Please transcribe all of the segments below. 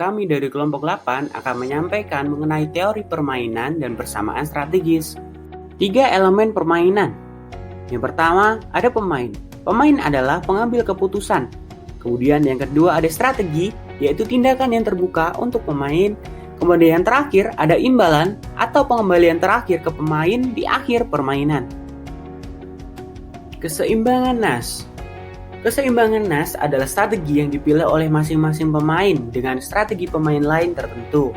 Kami dari kelompok 8 akan menyampaikan mengenai teori permainan dan persamaan strategis. 3 elemen permainan. Yang pertama, ada pemain. Pemain adalah pengambil keputusan. Kemudian yang kedua ada strategi, yaitu tindakan yang terbuka untuk pemain. Kemudian yang terakhir ada imbalan atau pengembalian terakhir ke pemain di akhir permainan. Keseimbangan nas. Keseimbangan nas adalah strategi yang dipilih oleh masing-masing pemain dengan strategi pemain lain tertentu.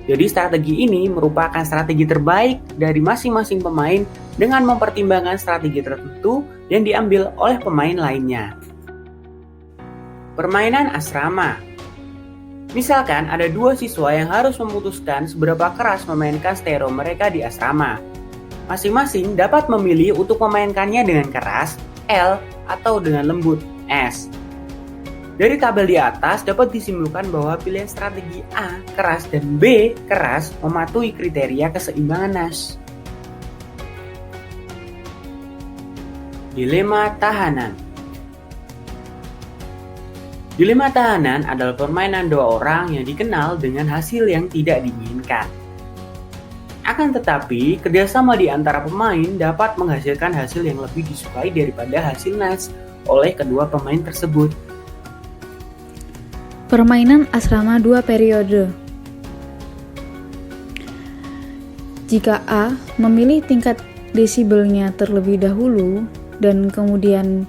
Jadi strategi ini merupakan strategi terbaik dari masing-masing pemain dengan mempertimbangkan strategi tertentu yang diambil oleh pemain lainnya. Permainan asrama. Misalkan ada 2 siswa yang harus memutuskan seberapa keras memainkan stereo mereka di asrama. Masing-masing dapat memilih untuk memainkannya dengan keras, L, atau dengan lembut, S. Dari tabel di atas dapat disimpulkan bahwa pilihan strategi A, keras, dan B, keras, mematuhi kriteria keseimbangan nas. Dilema tahanan. Dilema tahanan adalah permainan 2 orang yang dikenal dengan hasil yang tidak diinginkan. Akan tetapi, kerjasama di antara pemain dapat menghasilkan hasil yang lebih disukai daripada hasil nas oleh kedua pemain tersebut. Permainan asrama 2 periode. Jika A memilih tingkat desibelnya terlebih dahulu dan kemudian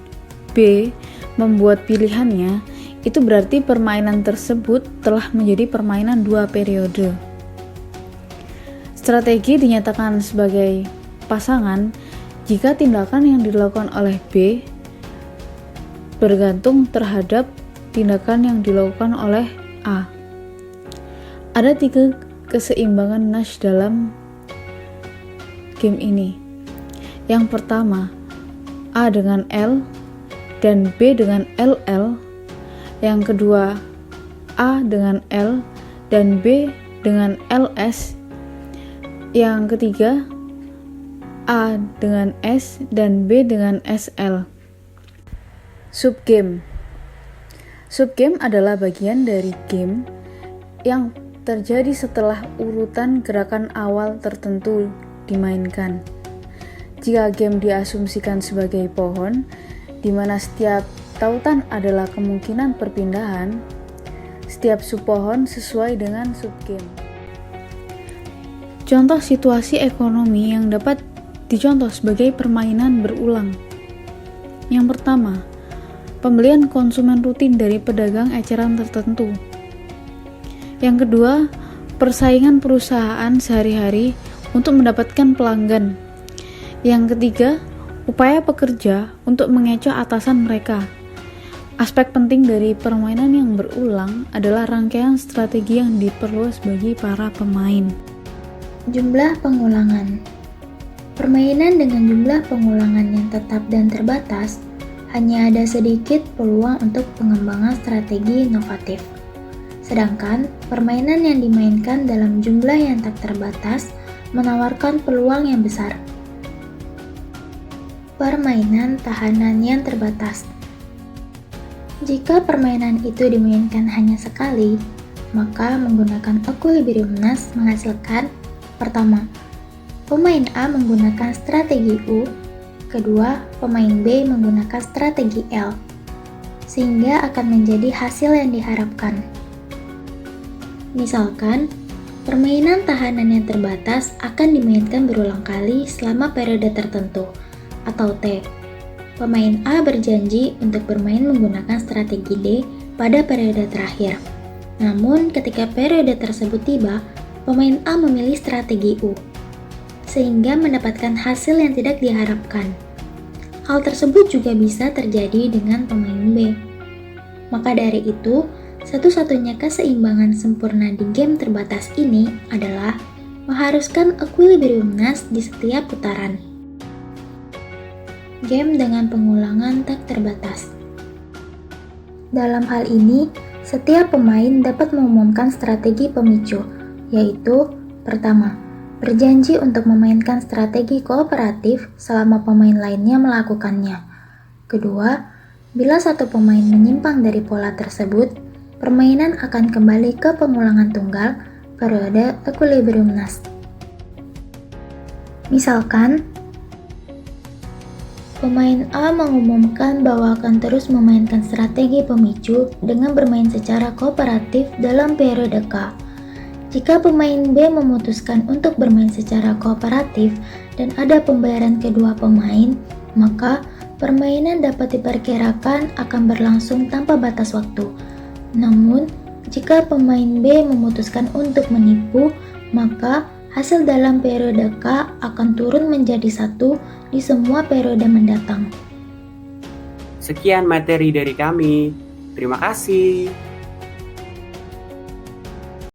B membuat pilihannya, itu berarti permainan tersebut telah menjadi permainan 2 periode. Strategi dinyatakan sebagai pasangan jika tindakan yang dilakukan oleh B bergantung terhadap tindakan yang dilakukan oleh A. Ada 3 keseimbangan nas dalam game ini. Yang pertama, A dengan L dan B dengan LL. Yang kedua, A dengan L dan B dengan LS. Yang ketiga, A dengan S dan B dengan SL. Subgame. Subgame adalah bagian dari game yang terjadi setelah urutan gerakan awal tertentu dimainkan. Jika game diasumsikan sebagai pohon, di mana setiap tautan adalah kemungkinan perpindahan, setiap subpohon sesuai dengan subgame. Contoh situasi ekonomi yang dapat dicontoh sebagai permainan berulang. Yang pertama, pembelian konsumen rutin dari pedagang eceran tertentu. Yang kedua, persaingan perusahaan sehari-hari untuk mendapatkan pelanggan. Yang ketiga, upaya pekerja untuk mengecoh atasan mereka. Aspek penting dari permainan yang berulang adalah rangkaian strategi yang diperluas bagi para pemain. Jumlah pengulangan. Permainan dengan jumlah pengulangan yang tetap dan terbatas, hanya ada sedikit peluang untuk pengembangan strategi inovatif. Sedangkan permainan yang dimainkan dalam jumlah yang tak terbatas menawarkan peluang yang besar. Permainan tahanan yang terbatas. Jika permainan itu dimainkan hanya sekali, maka menggunakan equilibrium nas menghasilkan: pertama, pemain A menggunakan strategi U, kedua, pemain B menggunakan strategi L, sehingga akan menjadi hasil yang diharapkan. Misalkan, permainan tahanan yang terbatas akan dimainkan berulang kali selama periode tertentu, atau T. Pemain A berjanji untuk bermain menggunakan strategi D pada periode terakhir. Namun, ketika periode tersebut tiba, pemain A memilih strategi U, sehingga mendapatkan hasil yang tidak diharapkan. Hal tersebut juga bisa terjadi dengan pemain B. Maka dari itu, satu-satunya keseimbangan sempurna di game terbatas ini adalah mengharuskan equilibrium nas di setiap putaran. Game dengan pengulangan tak terbatas. Dalam hal ini, setiap pemain dapat mengumumkan strategi pemicu, yaitu: pertama, berjanji untuk memainkan strategi kooperatif selama pemain lainnya melakukannya. Kedua, bila satu pemain menyimpang dari pola tersebut, permainan akan kembali ke pengulangan tunggal periode equilibrium Nash. Misalkan, pemain A mengumumkan bahwa akan terus memainkan strategi pemicu dengan bermain secara kooperatif dalam periode K. Jika pemain B memutuskan untuk bermain secara kooperatif dan ada pembayaran kedua pemain, maka permainan dapat diperkirakan akan berlangsung tanpa batas waktu. Namun, jika pemain B memutuskan untuk menipu, maka hasil dalam periode K akan turun menjadi 1 di semua periode mendatang. Sekian materi dari kami. Terima kasih.